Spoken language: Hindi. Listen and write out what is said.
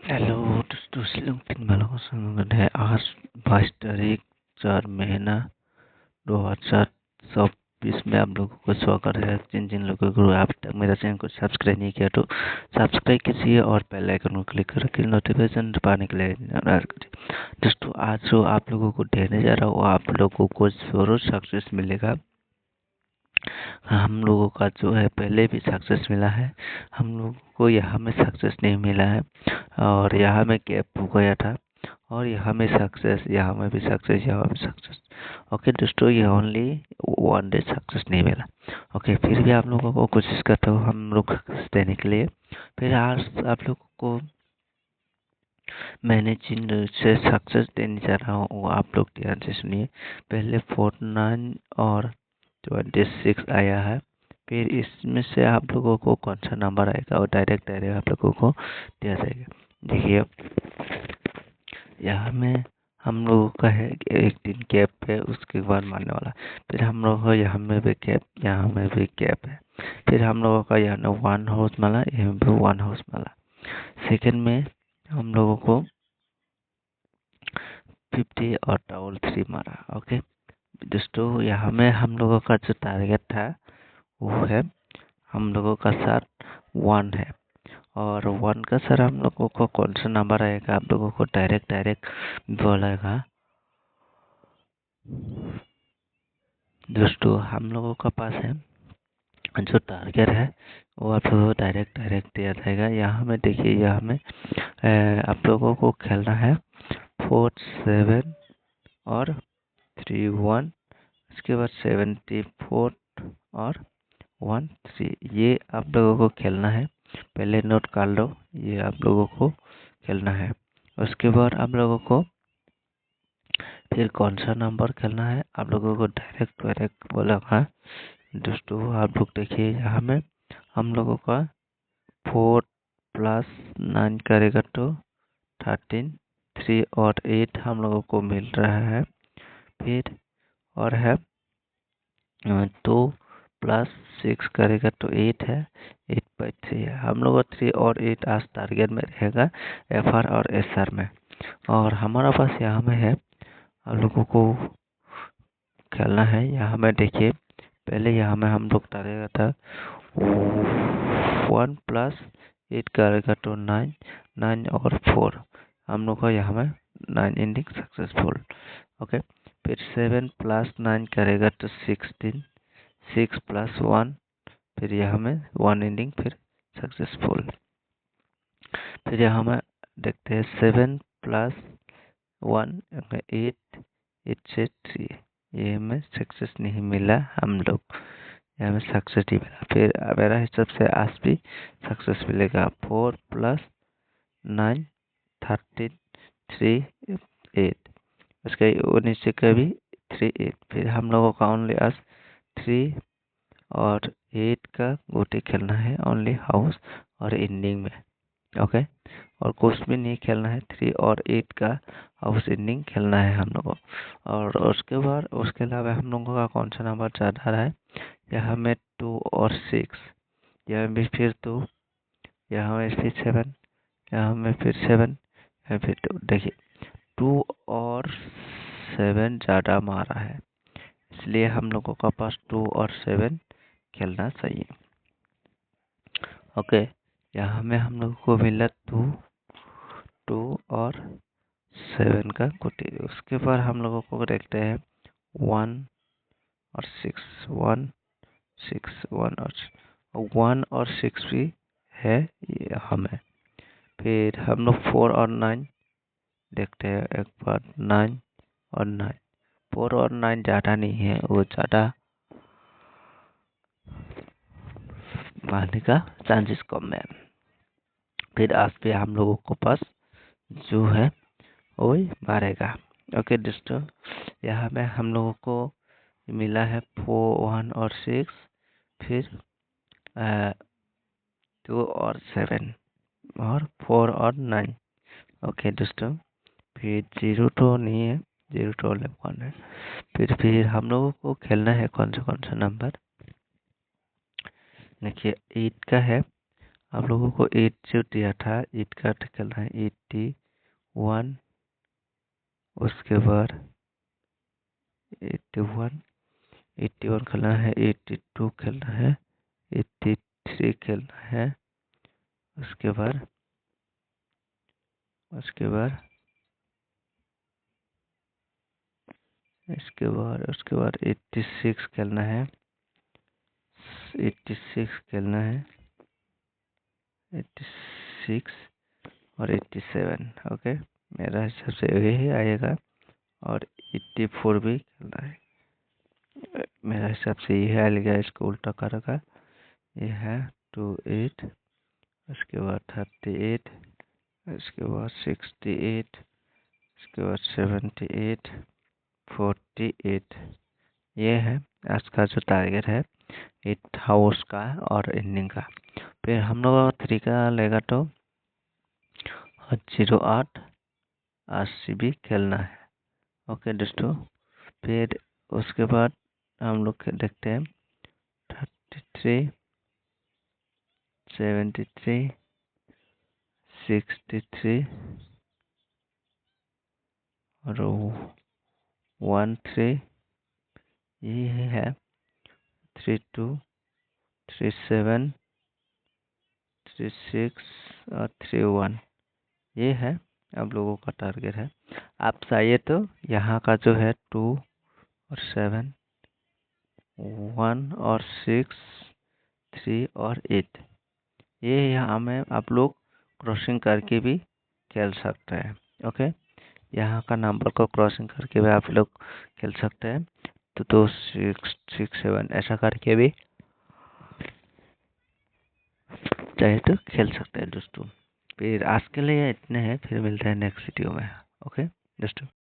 हेलो दोस्तों, सिलंग वालों को संगत है। आज 22 तारीख 4 महीना 2024 में आप लोगों को स्वागत है। जिन जिन लोगों को आप तक मेरा चैनल को सब्सक्राइब नहीं किया तो सब्सक्राइब कीजिए और बेल आइकन को क्लिक करके नोटिफिकेशन पाने के लिए करिए। दोस्तों, आज जो आप लोगों को देने जा रहा हूँ आप लोगों को जरूर सक्सेस मिलेगा। हम लोगों का जो है पहले भी सक्सेस मिला है, हम लोगों को यहाँ में सक्सेस नहीं मिला है और यहाँ में गैप हो गया था और यहाँ में सक्सेस, यहाँ में भी सक्सेस, यहाँ में सक्सेस। ओके दोस्तों, ये ओनली 1 डे सक्सेस नहीं मिला। ओके, फिर भी आप लोगों को कोशिश करता हूँ हम लोग सक्सेस देने के लिए। फिर आज आप लोगों को मैंने जिन से सक्सेस देने जा रहा हूँ वो आप लोग ध्यान से सुनिए। पहले 49 और 26 आया है। फिर इसमें से आप लोगों को कौन सा नंबर आएगा और डायरेक्ट आप लोगों को दिया जाएगा। देखिए, यहाँ में हम लोगों का है एक दिन गैप है, उसके बाद मारने वाला। फिर हम लोगों का यहाँ में भी गैप, यहाँ में भी गैप है। फिर हम लोगों का यहाँ 1 हाउस माला, यहाँ भी 1 हाउस माला। सेकेंड में हम लोगों को 50 और डबल 3 मारा। ओके दोस्तों, यहाँ में हम लोगों का जो टारगेट था वो है, हम लोगों का सर 1 है और 1 का सर हम लोगों को कौन सा नंबर आएगा आप लोगों को डायरेक्ट बोलेगा। दोस्तों, हम लोगों का पास है जो टारगेट है वो आप लोगों को डायरेक्ट दिया जाएगा। यहाँ में देखिए, यहाँ में आप लोगों को खेलना है 4 7 और 3 1, इसके बाद 74 और 1 3। ये आप लोगों को खेलना है, पहले नोट कर लो, ये आप लोगों को खेलना है। उसके बाद आप लोगों को फिर कौन सा नंबर खेलना है आप लोगों को डायरेक्ट बोला। दोस्तों, आप लोग देखिए, यहाँ में हम लोगों का 4 + 9 करेगा तो 13, 3 और 8 हम लोगों को मिल रहा है। फिर और है 2 + 6 करेगा तो 8 है, 8/3 है। हम लोग 3 और 8 आज टारगेट में रहेगा FR और SR में। और हमारा पास यहाँ में है, आप लोगों को खेलना है। यहाँ में देखिए, पहले यहाँ में हम लोग डालेगा था 1 + 8 करेगा तो 9, 9 और 4 हम लोग का यहाँ में 9 एंडिंग सक्सेसफुल। ओके, फिर 7 + 9 करेगा तो 16, 6 + 1 फिर यहाँ में 1 एंडिंग फिर सक्सेसफुल। फिर यहाँ में देखते हैं 7 + 1 8, 8 से 3, ये हमें सक्सेस नहीं मिला, हम लोग यहाँ में सक्सेस ही मिला। फिर मेरा हिसाब से आज भी सक्सेस मिलेगा। 4 + 9 13, 3 8, उसके नीचे का भी 3 8। फिर हम लोगों का ओनली आज 3 और 8 का गोटी खेलना है, ओनली हाउस और एंडिंग में। ओके, और कुछ भी नहीं खेलना है, 3 और 8 का हाउस एंडिंग खेलना है हम लोगों। और उसके बाद उसके अलावा हम लोगों का कौन सा नंबर ज़्यादा रहा है, यहाँ में 2 और 6, यहाँ में फिर 2, यहाँ में फिर 7, यहाँ में फिर 7, यहाँ फिर 2। देखिए, 2 और 7 ज़्यादा मारा है, इसलिए हम लोगों का पास 2 और 7 खेलना चाहिए। ओके, यहाँ में हम लोगों को मिला 2 और 7 का गोटी। उसके बाद हम लोगों को देखते हैं 1 और 6, 1 6 1 और 6 भी है ये हमें। फिर हम लोग 4 और 9 देखते हैं एक बार, 9 और 9, 4 और 9 ज़्यादा नहीं है, वो ज़्यादा मारने का चांसेस कम है। फिर आज भी हम लोगों को पास जो है वही मारेगा। ओके दोस्तों, यहाँ में हम लोगों को मिला है 4 1 और 6, फिर 2 और 7 और 4 और 9। ओके दोस्तों, फिर 0 तो नहीं है, 0 तो 1 है। फिर हम लोगों को खेलना है कौन सा नंबर। देखिए, 8 का है आप लोगों को 8 जो दिया था 8 का खेलना है 81, उसके बाद 81 81 खेलना है, 82 खेलना है, 83 खेलना है, उसके बाद उसके बाद उसके बाद 86 खेलना है, 86 खेलना है, 86 और 87। ओके, मेरा हिसाब से यही आएगा। और 84 भी खेलना है, मेरा हिसाब से यही आएगा, इसको उल्टा करेगा। ये है 28, उसके बाद 38, उसके बाद 68, उसके बाद 78, 48। ये है आज का जो टारगेट है 8 हाउस का और एंडिंग का। फिर हम लोग का तरीका लेगा तो 08 RCB खेलना है। ओके दोस्तों, फिर उसके बाद हम लोग देखते हैं 33, 73, 63 और 13, ये है 32, 37, 36 और 31। ये है आप लोगों का टारगेट है। आप चाहिए तो यहाँ का जो है 2 और 7, 1 और 6, 3 और 8, ये यहाँ में आप लोग क्रॉसिंग करके भी खेल सकते हैं। ओके, यहाँ का नंबर को क्रॉसिंग करके भी आप लोग खेल सकते हैं। तो 2, 6, 6, 7 ऐसा करके भी चाहे तो खेल सकते हैं दोस्तों। फिर आज के लिए इतने हैं, फिर मिलते हैं नेक्स्ट वीडियो में। ओके दोस्तों।